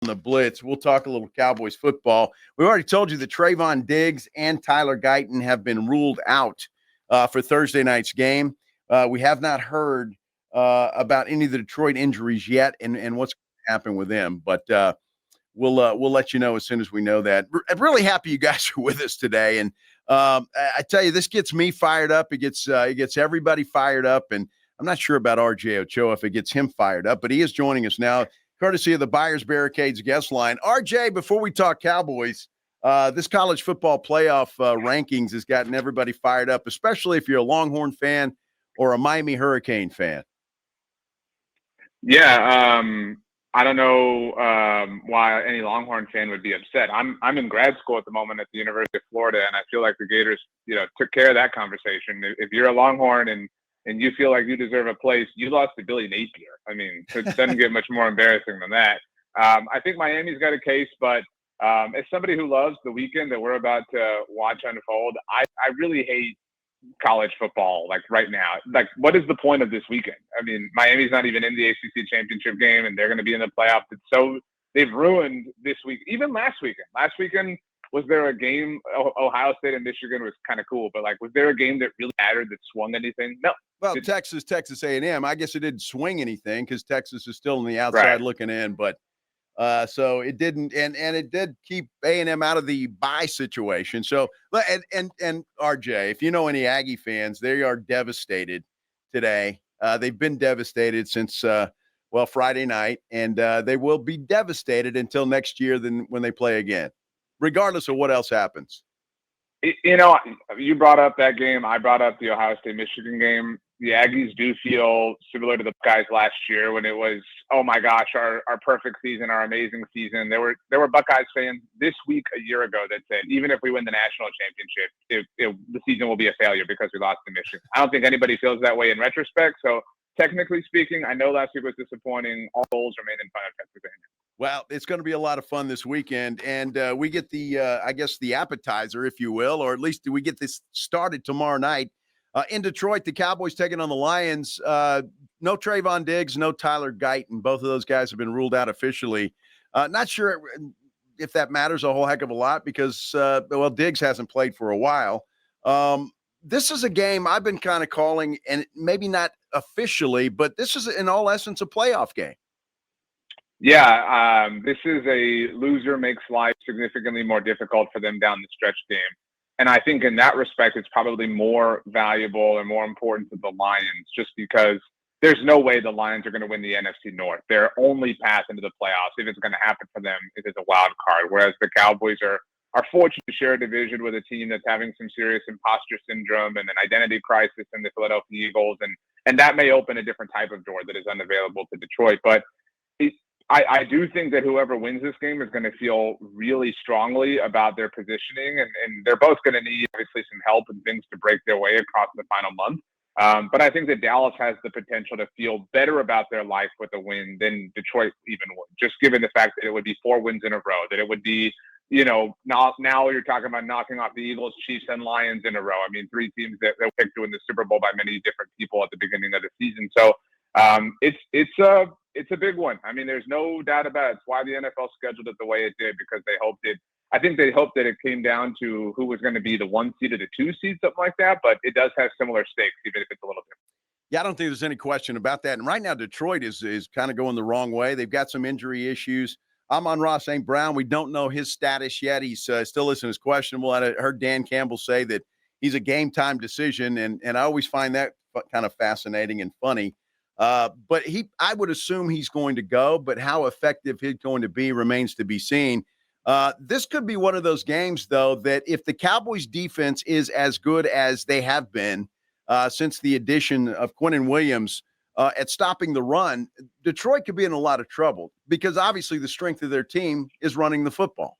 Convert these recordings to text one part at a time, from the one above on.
the Blitz. We'll talk a little Cowboys football. We already told you that Trayvon Diggs and Tyler Guyton have been ruled out for Thursday night's game. We have not heard about any of the Detroit injuries yet and what's going to happen with them. But we'll let you know as soon as we know that. I'm really happy you guys are with us today. And I tell you, this gets me fired up. It gets everybody fired up. And I'm not sure about RJ Ochoa if it gets him fired up, but he is joining us now, courtesy of the Buyers Barricades guest line. RJ, before we talk Cowboys, this college football playoff rankings has gotten everybody fired up, especially if you're a Longhorn fan or a Miami Hurricane fan. Yeah, I don't know why any Longhorn fan would be upset. I'm in grad school at the moment at the University of Florida, and I feel like the Gators, took care of that conversation. If you're a Longhorn and you feel like you deserve a place, you lost to Billy Napier. I mean, it doesn't get much more embarrassing than that. I think Miami's got a case, but as somebody who loves the weekend that we're about to watch unfold, I really hate college football like right now. Like, what is the point of this weekend? I mean, Miami's not even in the ACC championship game, and they're going to be in the playoffs. So they've ruined this week. Even last weekend, was there a game? Ohio State and Michigan was kind of cool, but was there a game that really mattered that swung anything? No. Well, Texas A&M. I guess it didn't swing anything because Texas is still on the outside looking in, but so it didn't, and it did keep A&M out of the bye situation. So, and RJ, if you know any Aggie fans, they are devastated today. They've been devastated since Friday night, and they will be devastated until next year when they play again, regardless of what else happens. You brought up that game. I brought up the Ohio State-Michigan game. The Aggies do feel similar to the Buckeyes last year when it was, oh my gosh, our perfect season, our amazing season. There were Buckeyes fans this week a year ago that said, even if we win the national championship, the season will be a failure because we lost to Michigan. I don't think anybody feels that way in retrospect. So technically speaking, I know last week was disappointing. All goals remain in front of Texas A&M. Well, it's going to be a lot of fun this weekend, and we get the appetizer, if you will, or at least we get this started tomorrow night. In Detroit, the Cowboys taking on the Lions. No Trayvon Diggs, no Tyler Guyton. Both of those guys have been ruled out officially. Not sure if that matters a whole heck of a lot because, Diggs hasn't played for a while. This is a game I've been kind of calling, and maybe not officially, but this is in all essence a playoff game. Yeah, this is a loser makes life significantly more difficult for them down the stretch game. And I think in that respect, it's probably more valuable and more important to the Lions just because there's no way the Lions are going to win the NFC North. Their only path into the playoffs, if it's going to happen for them, is as a wild card, whereas the Cowboys are fortunate to share a division with a team that's having some serious imposter syndrome and an identity crisis in the Philadelphia Eagles. And that may open a different type of door that is unavailable to Detroit. But I do think that whoever wins this game is going to feel really strongly about their positioning, and they're both going to need, obviously, some help and things to break their way across the final month. But I think that Dallas has the potential to feel better about their life with a win than Detroit even would, just given the fact that it would be 4 wins in a row, that it would be, now you're talking about knocking off the Eagles, Chiefs, and Lions in a row. I mean, 3 teams that picked to win the Super Bowl by many different people at the beginning of the season. So it's a big one. I mean, there's no doubt about it. It's why the NFL scheduled it the way it did, because I think they hoped that it came down to who was going to be the 1 seed or the 2 seed, something like that. But it does have similar stakes, even if it's a little different. Yeah, I don't think there's any question about that. And right now, Detroit is kind of going the wrong way. They've got some injury issues. Amon-Ra St. Brown, we don't know his status yet. He's still listed as questionable. I heard Dan Campbell say that he's a game-time decision, and I always find that kind of fascinating and funny. But I would assume he's going to go, but how effective he's going to be remains to be seen. This could be one of those games, though, that if the Cowboys defense is as good as they have been since the addition of Quinnen Williams at stopping the run, Detroit could be in a lot of trouble because obviously the strength of their team is running the football.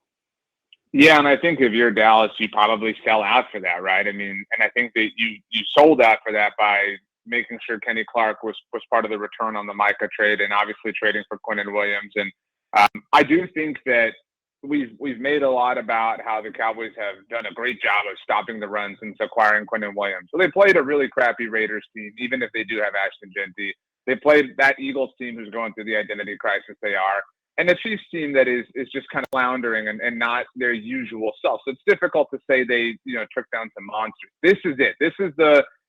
Yeah, and I think if you're Dallas, you probably sell out for that, right? I mean, and I think that you sold out for that by making sure Kenny Clark was part of the return on the Micah trade and obviously trading for Quinnen Williams. And I do think that we've made a lot about how the Cowboys have done a great job of stopping the run since acquiring Quinnen Williams. So they played a really crappy Raiders team, even if they do have Ashton Genty. They played that Eagles team who's going through the identity crisis they are. and a Chiefs team that is just kind of floundering and not their usual self. So it's difficult to say they, took down some monsters. This is it. This is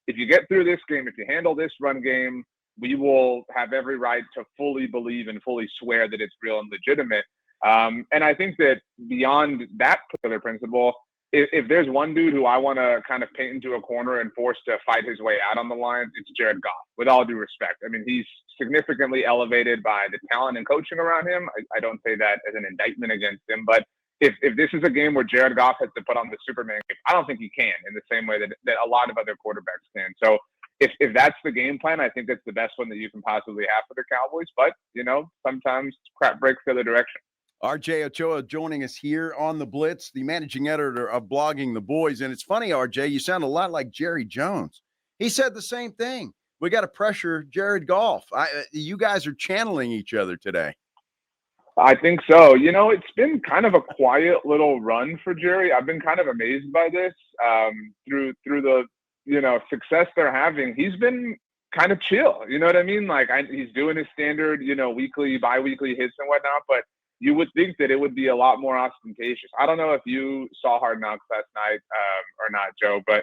if you get through this game, if you handle this run game, we will have every right to fully believe and fully swear that it's real and legitimate. And I think that beyond that particular principle, if there's one dude who I want to kind of paint into a corner and force to fight his way out on the Lions, it's Jared Goff, with all due respect. I mean, he's significantly elevated by the talent and coaching around him. I don't say that as an indictment against him, but if this is a game where Jared Goff has to put on the Superman cape, I don't think he can in the same way that a lot of other quarterbacks can. So if that's the game plan, I think it's the best one that you can possibly have for the Cowboys. But, sometimes crap breaks the other direction. RJ Ochoa joining us here on The Blitz, the managing editor of Blogging the Boys. And it's funny, RJ, you sound a lot like Jerry Jones. He said the same thing. We got to pressure Jared Goff. You guys are channeling each other today. I think so. It's been kind of a quiet little run for Jerry. I've been kind of amazed by this through the, success they're having. He's been kind of chill. You know what I mean? Like he's doing his standard, weekly, bi-weekly hits and whatnot, but you would think that it would be a lot more ostentatious. I don't know if you saw Hard Knocks last night or not, Joe, but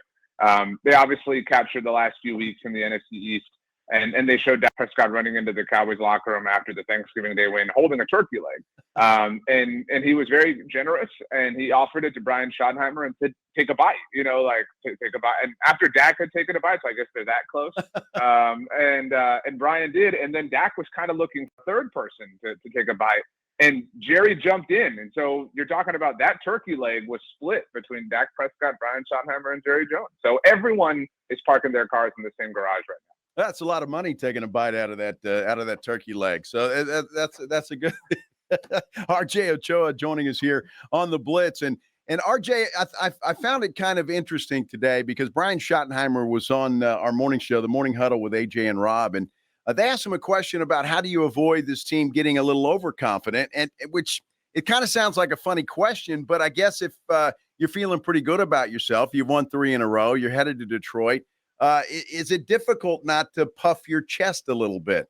they obviously captured the last few weeks in the NFC East, and they showed Dak Prescott running into the Cowboys locker room after the Thanksgiving Day win, holding a turkey leg. And he was very generous, and he offered it to Brian Schottenheimer and said, take a bite, take a bite. And after Dak had taken a bite, so I guess they're that close. And Brian did, and then Dak was kind of looking for a third person to take a bite. And Jerry jumped in. And so you're talking about that turkey leg was split between Dak Prescott, Brian Schottenheimer, and Jerry Jones. So everyone is parking their cars in the same garage right now. That's a lot of money taking a bite out of that turkey leg. So that's a good RJ Ochoa joining us here on The Blitz. And RJ, I found it kind of interesting today because Brian Schottenheimer was on our morning show, The Morning Huddle with AJ and Rob. And they asked him a question about how do you avoid this team getting a little overconfident, and which it kind of sounds like a funny question, but I guess if you're feeling pretty good about yourself, you've won 3 in a row, you're headed to Detroit, is it difficult not to puff your chest a little bit?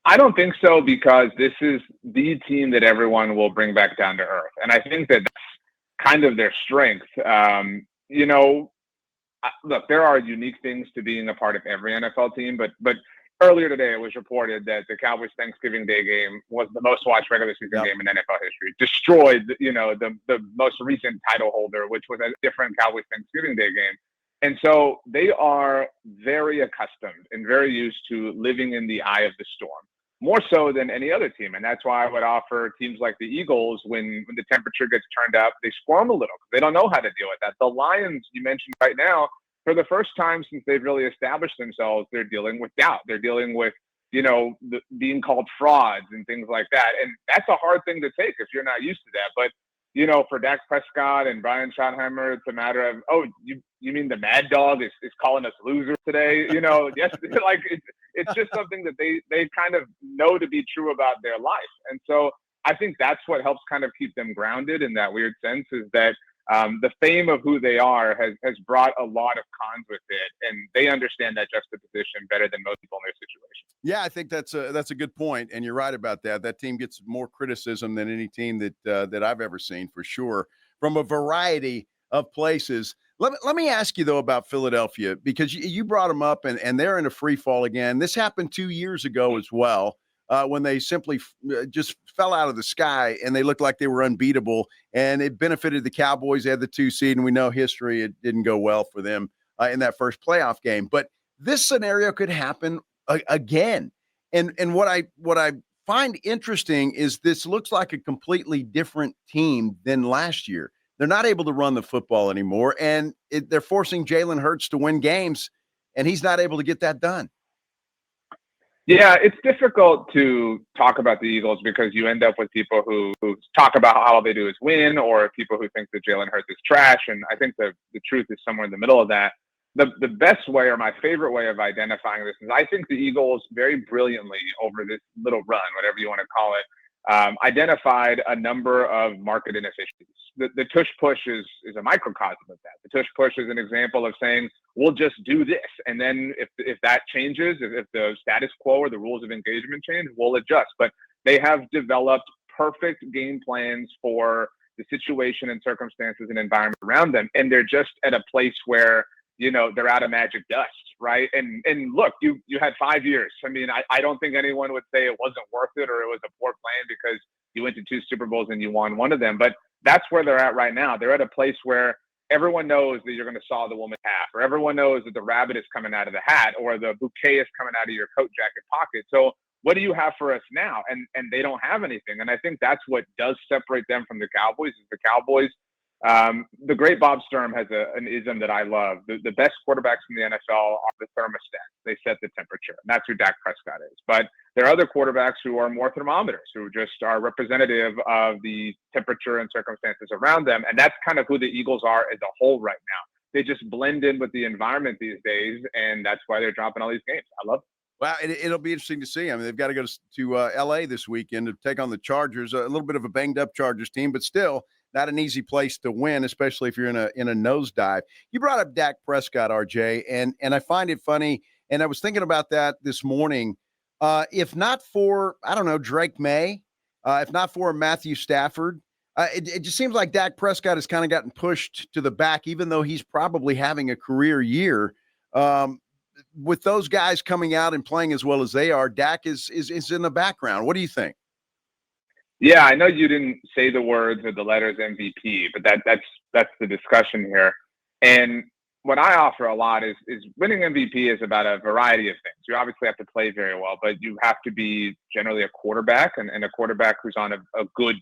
I don't think so, because this is the team that everyone will bring back down to earth. And I think that that's kind of their strength. Look, there are unique things to being a part of every NFL team, but earlier today it was reported that the Cowboys Thanksgiving Day game was the most watched regular season game in NFL history. Destroyed, the most recent title holder, which was a different Cowboys Thanksgiving Day game. And so they are very accustomed and very used to living in the eye of the storm, more so than any other team. And that's why I would offer teams like the Eagles, when the temperature gets turned up, they squirm a little because they don't know how to deal with that. The Lions, you mentioned right now, for the first time since they've really established themselves, they're dealing with doubt. They're dealing with, being called frauds and things like that. And that's a hard thing to take if you're not used to that. But, for Dak Prescott and Brian Schottenheimer, it's a matter of, you mean the Mad Dog is calling us losers today? Yes, like it's just something that they kind of know to be true about their life. And so I think that's what helps kind of keep them grounded in that weird sense, is that the fame of who they are has brought a lot of cons with it, and they understand that juxtaposition better than most people in their situation. Yeah, I think that's a good point, and you're right about that. That team gets more criticism than any team that I've ever seen, for sure, from a variety of places. Let me ask you, though, about Philadelphia, because you brought them up, and they're in a free fall again. This happened 2 years ago as well, when they simply just fell out of the sky, and they looked like they were unbeatable, and it benefited the Cowboys. They had the 2 seed, and we know history, it didn't go well for them in that first playoff game. But this scenario could happen again. And what I find interesting is this looks like a completely different team than last year. They're not able to run the football anymore, and they're forcing Jalen Hurts to win games, and he's not able to get that done. Yeah, it's difficult to talk about the Eagles because you end up with people who talk about how all they do is win, or people who think that Jalen Hurts is trash. And I think the truth is somewhere in the middle of that. The best way, or my favorite way of identifying this, is I think the Eagles very brilliantly over this little run, whatever you want to call it, identified a number of market inefficiencies. The tush push is a microcosm of that. The tush push is an example of saying, we'll just do this. And then if that changes, if the status quo or the rules of engagement change, we'll adjust. But They have developed perfect game plans for the situation and circumstances and environment around them. And they're just at a place where, they're out of magic dust, right? And look, you had 5 years. I mean, I don't think anyone would say it wasn't worth it or it was a poor plan because you went to 2 Super Bowls and you won one of them. But that's where they're at right now. They're at a place where everyone knows that you're going to saw the woman's half, or everyone knows that the rabbit is coming out of the hat, or the bouquet is coming out of your coat jacket pocket. So what do you have for us now? And they don't have anything. And I think that's what does separate them from the Cowboys is the Cowboys. The great Bob Sturm has an ism that I love. The best quarterbacks in the NFL are the thermostats. They set the temperature. And that's who Dak Prescott is. But there are other quarterbacks who are more thermometers, who just are representative of the temperature and circumstances around them. And that's kind of who the Eagles are as a whole right now. They just blend in with the environment these days, and that's why they're dropping all these games. I love it. Well, it'll be interesting to see. I mean, they've got to go to L.A. this weekend to take on the Chargers, a little bit of a banged-up Chargers team, but still not an easy place to win, especially if you're in a nosedive. You brought up Dak Prescott, RJ, and I find it funny, and I was thinking about that this morning. If not for, I don't know, Drake May, if not for Matthew Stafford, it just seems like Dak Prescott has kind of gotten pushed to the back, even though he's probably having a career year. With those guys coming out and playing as well as they are, Dak is in the background. What do you think? Yeah, I know you didn't say the words or the letters MVP, but that's the discussion here. And what I offer a lot is winning MVP is about a variety of things. You obviously have to play very well, but you have to be generally a quarterback and a quarterback who's on a good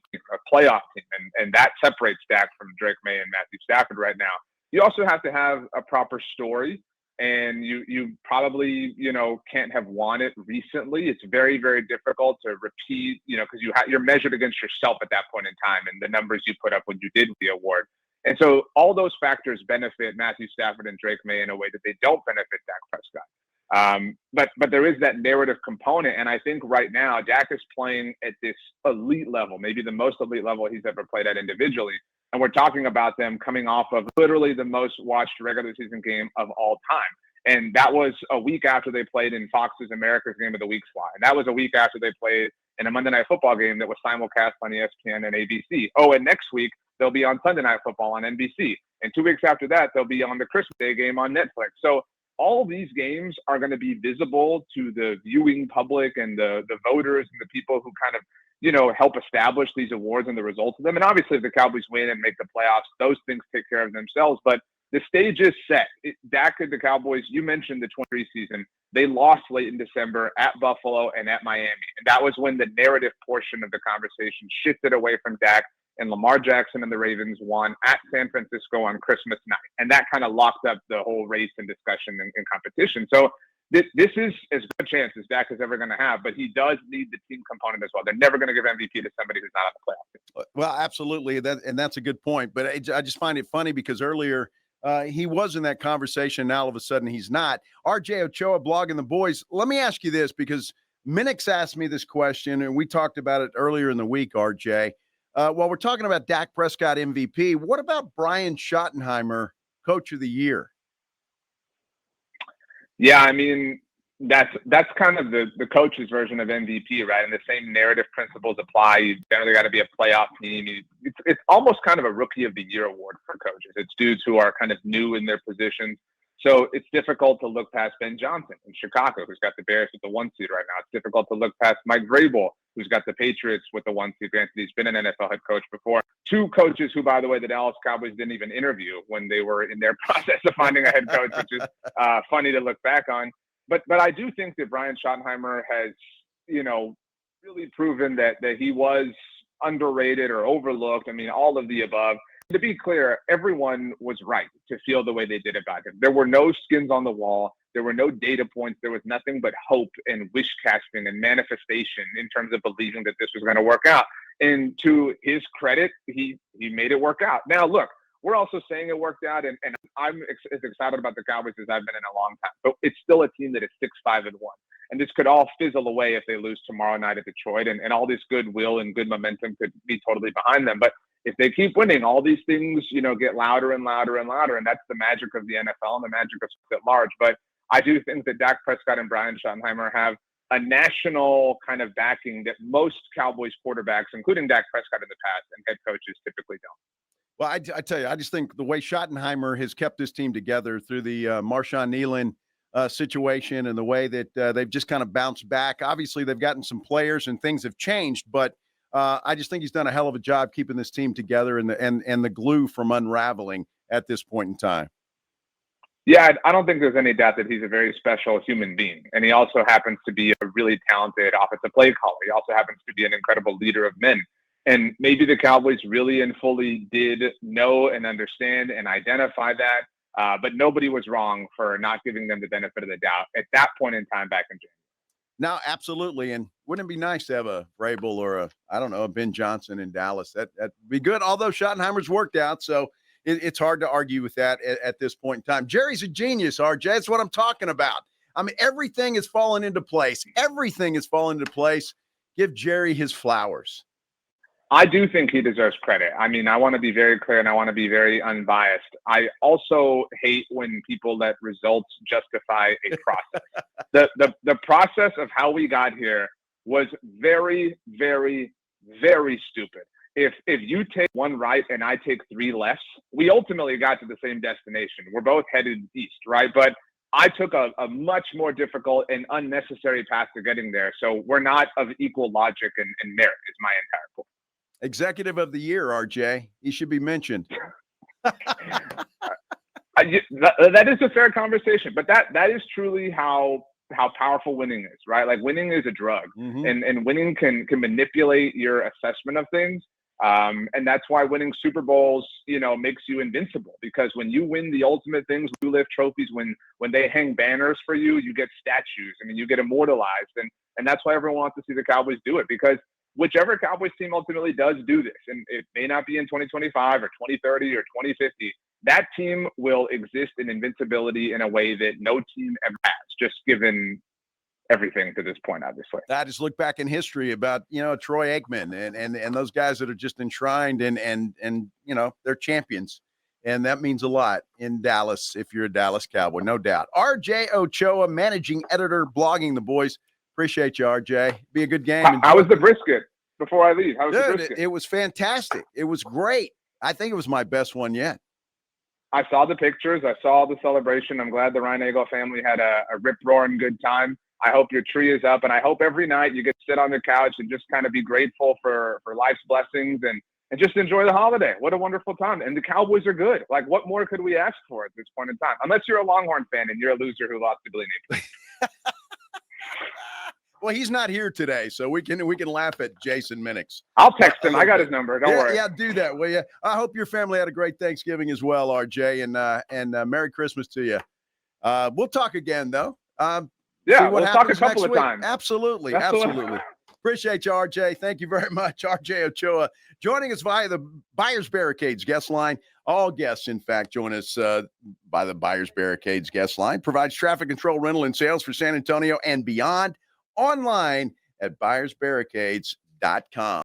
playoff team. And that separates Dak from Drake May and Matthew Stafford right now. You also have to have a proper story. And you probably, can't have won it recently. It's very, very difficult to repeat, because you're measured against yourself at that point in time and the numbers you put up when you did the award. And so all those factors benefit Matthew Stafford and Drake May in a way that they don't benefit Dak Prescott. But there is that narrative component. And I think right now, Dak is playing at this elite level, maybe the most elite level he's ever played at individually. And we're talking about them coming off of literally the most watched regular season game of all time. And that was a week after they played in Fox's America's Game of the Week slot. And that was a week after they played in a Monday Night Football game that was simulcast on ESPN and ABC. Oh, and next week, they'll be on Sunday Night Football on NBC. And 2 weeks after that, they'll be on the Christmas Day game on Netflix. So all these games are going to be visible to the viewing public and the voters and the people who kind of, help establish these awards and the results of them. And obviously, if the Cowboys win and make the playoffs, those things take care of themselves. But the stage is set. Dak and the Cowboys, you mentioned the 23 season. They lost late in December at Buffalo and at Miami. And that was when the narrative portion of the conversation shifted away from Dak, and Lamar Jackson and the Ravens won at San Francisco on Christmas night. And that kind of locked up the whole race and discussion and competition. So this is as good a chance as Dak is ever going to have, but he does need the team component as well. They're never going to give MVP to somebody who's not on the playoff team. Well, absolutely. That's a good point. But I just find it funny because earlier he was in that conversation. Now all of a sudden he's not. RJ Ochoa, Blogging the Boys. Let me ask you this, because Minix asked me this question, and we talked about it earlier in the week, RJ. While we're talking about Dak Prescott MVP, what about Brian Schottenheimer, Coach of the Year? Yeah, I mean, that's kind of the coach's version of MVP, right? And the same narrative principles apply. You generally got to be a playoff team. It's almost kind of a Rookie of the Year award for coaches. It's dudes who are kind of new in their positions. So it's difficult to look past Ben Johnson in Chicago, who's got the Bears with the 1 seed right now. It's difficult to look past Mike Vrabel, who's got the Patriots with the 1 seed. Granted, he's been an NFL head coach before. 2 coaches who, by the way, the Dallas Cowboys didn't even interview when they were in their process of finding a head coach, which is funny to look back on. But I do think that Brian Schottenheimer has, really proven that he was underrated or overlooked. I mean, all of the above. To be clear, everyone was right to feel the way they did about him. There were no skins on the wall. There were no data points. There was nothing but hope and wish casting and manifestation in terms of believing that this was going to work out. And to his credit, he made it work out. Now, look, we're also saying it worked out, and I'm as excited about the Cowboys as I've been in a long time. But it's still a team that is 6-5-1. And this could all fizzle away if they lose tomorrow night at Detroit, and all this goodwill and good momentum could be totally behind them. But if they keep winning, all these things, get louder and louder and louder. And that's the magic of the NFL and the magic of sports at large. But I do think that Dak Prescott and Brian Schottenheimer have a national kind of backing that most Cowboys quarterbacks, including Dak Prescott in the past, and head coaches typically don't. Well, I tell you, I just think the way Schottenheimer has kept this team together through the Marshawn Nealon situation and the way that they've just kind of bounced back. Obviously, they've gotten some players and things have changed, but I just think he's done a hell of a job keeping this team together and the glue from unraveling at this point in time. Yeah, I don't think there's any doubt that he's a very special human being. And he also happens to be a really talented offensive play caller. He also happens to be an incredible leader of men. And maybe the Cowboys really and fully did know and understand and identify that. But nobody was wrong for not giving them the benefit of the doubt at that point in time back in January. No, absolutely. And wouldn't it be nice to have a Vrabel or a Ben Johnson in Dallas? That'd be good. Although Schottenheimer's worked out. So it's hard to argue with that at this point in time. Jerry's a genius, RJ. That's what I'm talking about. I mean, everything is falling into place. Everything is falling into place. Give Jerry his flowers. I do think he deserves credit. I mean, I want to be very clear and I want to be very unbiased. I also hate when people let results justify a process. The process of how we got here was very, very, very stupid. If you take one right and I take three left, we ultimately got to the same destination. We're both headed east, right? But I took a much more difficult and unnecessary path to getting there. So we're not of equal logic and merit is my entire point. Executive of the year, RJ. He should be mentioned. That is a fair conversation, but that is truly how powerful winning is, right? Like winning is a drug, and winning can manipulate your assessment of things. And that's why winning Super Bowls, makes you invincible, because when you win the ultimate things, you lift trophies, when they hang banners for you, you get statues. I mean, you get immortalized. And that's why everyone wants to see the Cowboys do it, because whichever Cowboys team ultimately does do this, and it may not be in 2025 or 2030 or 2050, that team will exist in invincibility in a way that no team ever has, just given everything to this point, obviously. I just look back in history about, Troy Aikman and those guys that are just enshrined and they're champions. And that means a lot in Dallas if you're a Dallas Cowboy, no doubt. RJ Ochoa, managing editor, blogging the boys. Appreciate you, RJ. Be a good game. How was the brisket before I leave? How was the brisket? It was fantastic. It was great. I think it was my best one yet. I saw the pictures. I saw the celebration. I'm glad the Reinagel family had a rip-roaring good time. I hope your tree is up, and I hope every night you get to sit on the couch and just kind of be grateful for life's blessings and just enjoy the holiday. What a wonderful time. And the Cowboys are good. Like, what more could we ask for at this point in time? Unless you're a Longhorn fan and you're a loser who lost to Billy Napier. Well, he's not here today, so we can laugh at Jason Minix. I'll text him. I got his number. Don't worry. Yeah, do that, will you? I hope your family had a great Thanksgiving as well, RJ, and Merry Christmas to you. We'll talk again, though. We'll talk a couple of times. Absolutely. Appreciate you, RJ. Thank you very much. RJ Ochoa joining us via the Buyers Barricades guest line. All guests, in fact, join us by the Buyers Barricades guest line. Provides traffic control, rental, and sales for San Antonio and beyond. Online at buyersbarricades.com.